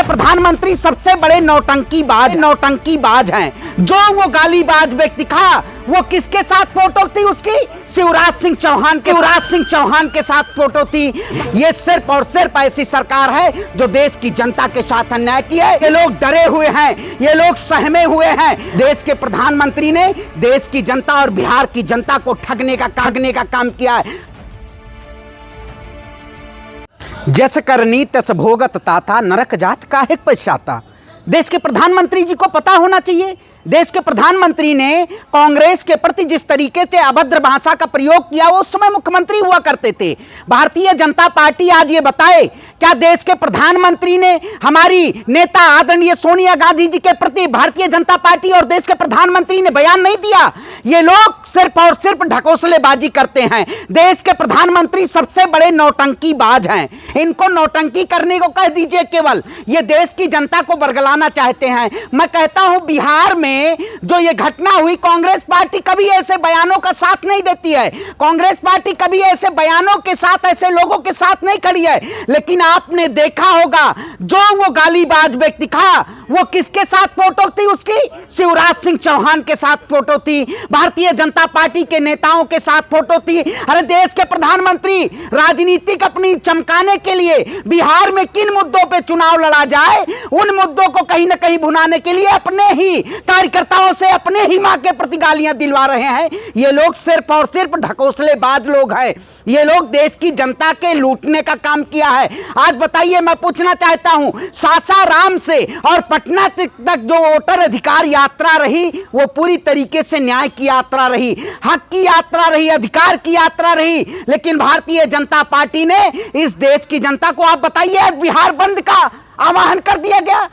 प्रधानमंत्री सबसे बड़े नौटंकीबाज हैं। जो वो गालीबाज व्यक्ति था, वो किसके साथ फोटो थी उसकी? शिवराज सिंह चौहान के साथ फोटो थी। ये सिर्फ और सिर्फ ऐसी सरकार है जो देश की जनता के साथ अन्याय किया है। ये लोग डरे हुए हैं, ये लोग सहमे हुए हैं। देश के प्रधानमंत्री ने देश की जनता और बिहार की जनता को ठगने का काम किया है। जस करनी तस भोगत ताता, नरक जात काहे पछताता। देश के प्रधानमंत्री जी को पता होना चाहिए। देश के प्रधानमंत्री ने कांग्रेस के प्रति जिस तरीके से अभद्र भाषा का प्रयोग किया, वो उस समय मुख्यमंत्री हुआ करते थे। भारतीय जनता पार्टी आज ये बताए, क्या देश के प्रधानमंत्री ने हमारी नेता आदरणीय सोनिया गांधी जी के प्रति भारतीय जनता पार्टी और देश के प्रधानमंत्री ने बयान नहीं दिया? ये लोग सिर्फ और सिर्फ ढकोसलेबाजी करते हैं। देश के प्रधानमंत्री सबसे बड़े नौटंकीबाज हैं। इनको नौटंकी करने को कह दीजिए केवल। ये देश की जनता को बरगलाना चाहते हैं। मैं कहता हूं, बिहार में जो ये घटना हुई, कांग्रेस पार्टी कभी ऐसे बयानों का साथ नहीं देती है। कांग्रेस पार्टी कभी ऐसे बयानों के साथ, ऐसे लोगों के साथ नहीं खड़ी है। लेकिन आपने देखा होगा, जो वो गालीबाज व्यक्ति था, वो किसके साथ फोटो थी उसकी? शिवराज सिंह चौहान के साथ फोटो थी, भारतीय जनता पार्टी के नेताओं के साथ फोटो थी। अरे देश के प्रधानमंत्री राजनीतिक अपनी चमकाने के लिए बिहार में किन मुद्दों पे चुनाव लड़ा जाए, उन मुद्दों को कहीं ना कहीं भुनाने के लिए अपने ही कार्यकर्ताओं से, अपने ही मां के प्रति गालियां दिलवा रहे हैं। ये लोग सिर्फ और सिर्फ ढकोसलेबाज लोग हैं। ये लोग देश की जनता के लूटने का काम किया है। आज बताइए, मैं पूछना चाहता हूं, सासाराम से और पटना तक जो वोटर अधिकार यात्रा रही, वो पूरी तरीके से न्याय की यात्रा रही, हक की यात्रा रही, अधिकार की यात्रा रही। लेकिन भारतीय जनता पार्टी ने इस देश की जनता को, आप बताइए, बिहार बंद का आह्वान कर दिया गया।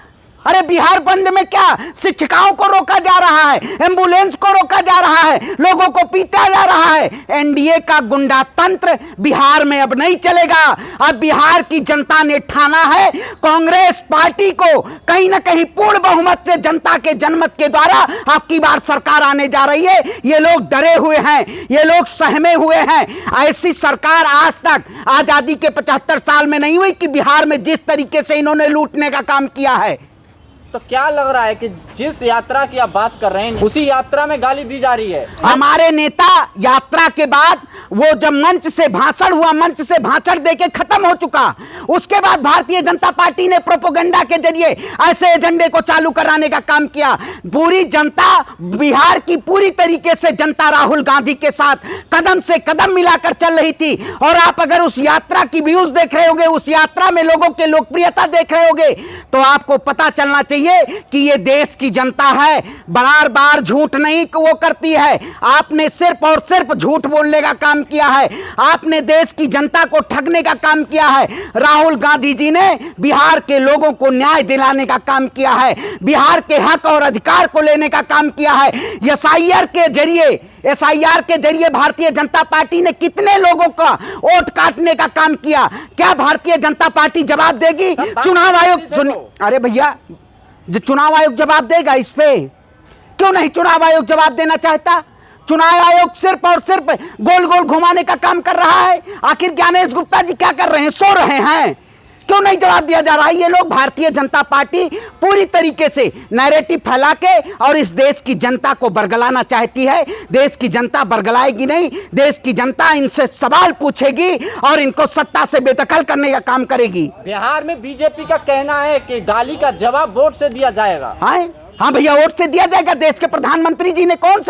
अरे बिहार बंद में क्या शिक्षिकाओं को रोका जा रहा है, एम्बुलेंस को रोका जा रहा है, लोगों को पीटा जा रहा है। एनडीए का गुंडा तंत्र बिहार में अब नहीं चलेगा। अब बिहार की जनता ने ठाना है, कांग्रेस पार्टी को कहीं ना कहीं पूर्ण बहुमत से जनता के जनमत के द्वारा आपकी बार सरकार आने जा रही है। ये लोग डरे हुए हैं, ये लोग सहमे हुए हैं। ऐसी सरकार आज तक आजादी के 75 साल में नहीं हुई कि बिहार में जिस तरीके से इन्होंने लूटने का काम किया है। तो क्या लग रहा है कि जिस यात्रा की आप बात कर रहे हैं, उसी यात्रा में गाली दी जा रही है? हमारे नेता यात्रा के बाद, वो जब मंच से भाषण हुआ, मंच से भाषण देके खत्म हो चुका, उसके बाद भारतीय जनता पार्टी ने प्रोपेगेंडा के जरिए ऐसे एजेंडे को चालू कराने का काम किया। पूरी जनता, बिहार की पूरी तरीके से जनता राहुल गांधी के साथ कदम से कदम मिलाकर चल रही थी। और आप अगर उस यात्रा की व्यूज देख रहे होंगे, उस यात्रा में लोगों के लोकप्रियता देख रहे होंगे, तो आपको पता चलना चाहिए कि ये देश की जनता है, बार बार झूठ नहीं वो करती है। आपने सिर्फ और सिर्फ झूठ बोलने का काम किया है। आपने देश की जनता को ठगने का काम किया है। राहुल गांधी जी ने बिहार के लोगों को न्याय दिलाने का काम किया है, बिहार के हक और अधिकार को लेने का काम किया है। एसआईआर के जरिए भारतीय जनता पार्टी ने कितने लोगों का वोट काटने का काम किया? क्या भारतीय जनता पार्टी जवाब देगी? चुनाव आयोग सुनिए, अरे भैया, जो चुनाव आयोग जवाब देगा इस पे? क्यों नहीं चुनाव आयोग जवाब देना चाहता? चुनाव आयोग सिर्फ और सिर्फ गोल गोल घुमाने का काम कर रहा है। आखिर ज्ञानेश गुप्ता जी क्या कर रहे हैं? सो रहे हैं? क्यों नहीं जवाब दिया जा रहा है? ये लोग, भारतीय जनता पार्टी पूरी तरीके से नैरेटिव फैला के और इस देश की जनता को बरगलाना चाहती है। देश की जनता बरगलाएगी नहीं, देश की जनता इनसे सवाल पूछेगी और इनको सत्ता से बेदखल करने का काम करेगी। बिहार में बीजेपी का कहना है कि गाली का जवाब वोट से दिया जाएगा। हाँ भैया, वोट से दिया जाएगा। देश के प्रधानमंत्री जी ने कौन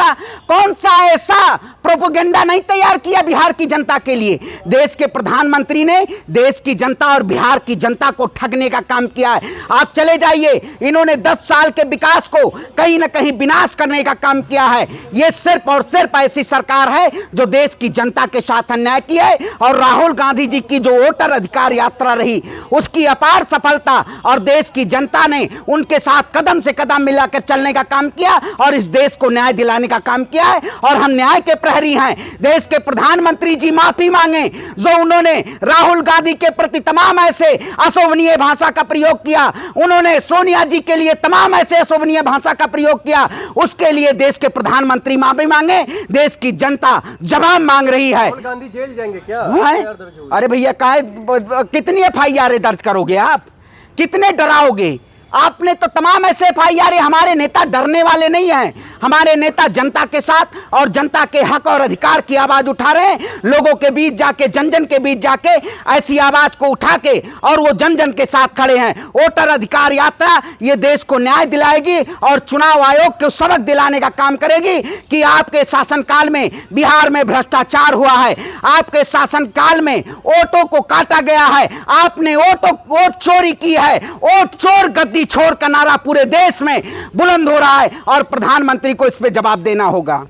सा ऐसा प्रोपेगेंडा नहीं तैयार किया बिहार की जनता के लिए? देश के प्रधानमंत्री ने देश की जनता और बिहार की जनता को ठगने का काम किया है। आप चले जाइए, इन्होंने 10 साल के विकास को कहीं ना कहीं विनाश करने का काम किया है। ये सिर्फ और सिर्फ ऐसी सरकार है जो देश की जनता के साथ अन्याय किया है। और राहुल गांधी जी की जो वोटर अधिकार यात्रा रही, उसकी अपार सफलता, और देश की जनता ने उनके साथ कदम से कदम मिलाकर चलने का काम किया और इस देश को न्याय दिलाने का काम किया है। और हम न्याय के प्रहरी हैं। देश के प्रधानमंत्री जी माफी मांगे, जो उन्होंने राहुल गांधी के प्रति तमाम ऐसे अशोभनीय भाषा का प्रयोग किया, उन्होंने सोनिया जी के लिए तमाम ऐसे अशोभनीय भाषा का प्रयोग किया, उसके लिए देश के प्रधानमंत्री माफी मांगे। देश की जनता जवाब मांग रही है। राहुल गांधी जेल जाएंगे क्या? अरे भैया, कितनी FIR दर्ज करोगे आप? कितने डराओगे? आपने तो तमाम ऐसे FIR, हमारे नेता डरने वाले नहीं हैं। हमारे नेता जनता के साथ और जनता के हक और अधिकार की आवाज उठा रहे हैं। लोगों के बीच जाके, जन जन के बीच जाके ऐसी आवाज को उठा के और वो जन जन के साथ खड़े हैं। वोटर अधिकार यात्रा ये देश को न्याय दिलाएगी और चुनाव आयोग को सबक दिलाने का काम करेगी कि आपके शासनकाल में बिहार में भ्रष्टाचार हुआ है, आपके शासनकाल में वोटों को काटा गया है, आपने वोट चोरी की है। वोट चोर गद्दी छोर का नारा पूरे देश में बुलंद हो रहा है और प्रधानमंत्री को इस पे जवाब देना होगा।